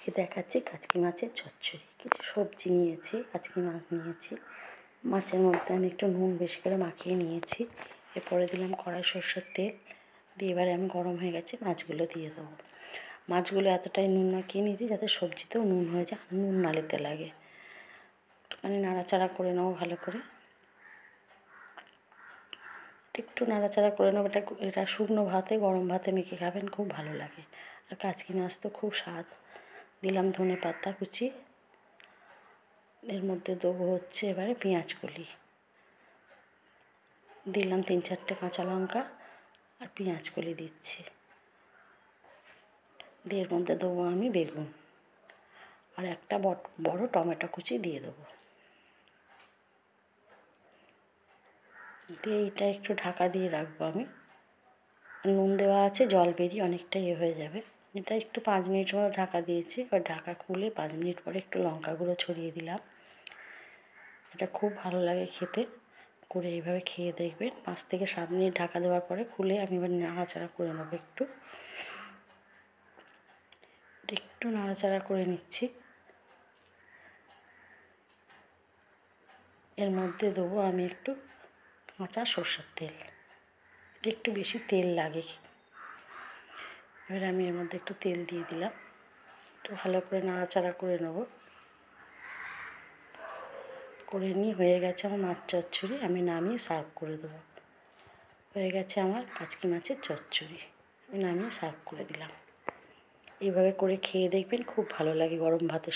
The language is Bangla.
আজকে দেখাচ্ছি কাচকি মাছের চচ্চড়ি। কিছু সবজি নিয়েছি, কাচকি মাছ নিয়েছি। মাছের মধ্যে আমি একটু নুন বেশি করে মাখিয়ে নিয়েছি। এরপরে দিলাম কড়াই সরষের তেল দিয়ে, এবারে আমি গরম হয়ে গেছে মাছগুলো দিয়ে দেবো। মাছগুলো এতটাই নুন মাখিয়ে নিয়েছি যাতে সবজিতেও নুন হয়ে যায়, নুন না লেতে লাগে। একটুখানি নাড়াচাড়া করে নেবো ভালো করে, একটু নাড়াচাড়া করে নেবো। এটা শুকনো ভাতে, গরম ভাতে মেখে খাবেন, খুব ভালো লাগে। আর কাচকি মাছ তো খুব স্বাদ। দিলাম ধনে পাতা কুচি, এর মধ্যে দেবো হচ্ছে এবারে পেঁয়াজ কলি, দিলাম 3-4টে কাঁচা লঙ্কা আর পেঁয়াজ কলি দিচ্ছি। দিয়ে এর মধ্যে দেবো আমি বেগুন আর একটা বড় টমেটো কুচি দিয়ে দেবো। দিয়ে এটা একটু ঢাকা দিয়ে রাখবো আমি। নুন দেওয়া আছে, জল বেরিয়ে অনেকটা হয়ে যাবে। এটা একটু 5 মিনিট মতো ঢাকা দিয়েছি। এবার ঢাকা খুলে 5 মিনিট পরে একটু লঙ্কা গুঁড়ো ছড়িয়ে দিলাম। এটা খুব ভালো লাগে খেতে, করে এইভাবে খেয়ে দেখবেন। 5 থেকে 7 মিনিট ঢাকা দেওয়ার পরে খুলে আমি এবার নাড়াচাড়া করে নেবো। একটু নাড়াচাড়া করে নিচ্ছি। এর মধ্যে দেবো আমি একটু কাঁচা সরষের তেল, একটু বেশি তেল লাগে। এবার আমি এর মধ্যে একটু তেল দিয়ে দিলাম, একটু ভালো করে নাড়াচাড়া করে নেবো। করে নিয়ে হয়ে গেছে আমার মাছ চচ্চড়ি। আমি নামিয়ে সার্ভ করে দেবো। হয়ে গেছে আমার কাচকি মাছের চচ্চড়ি, আমি নামিয়ে সার্ভ করে দিলাম। এইভাবে করে খেয়ে দেখবেন, খুব ভালো লাগে গরম ভাতের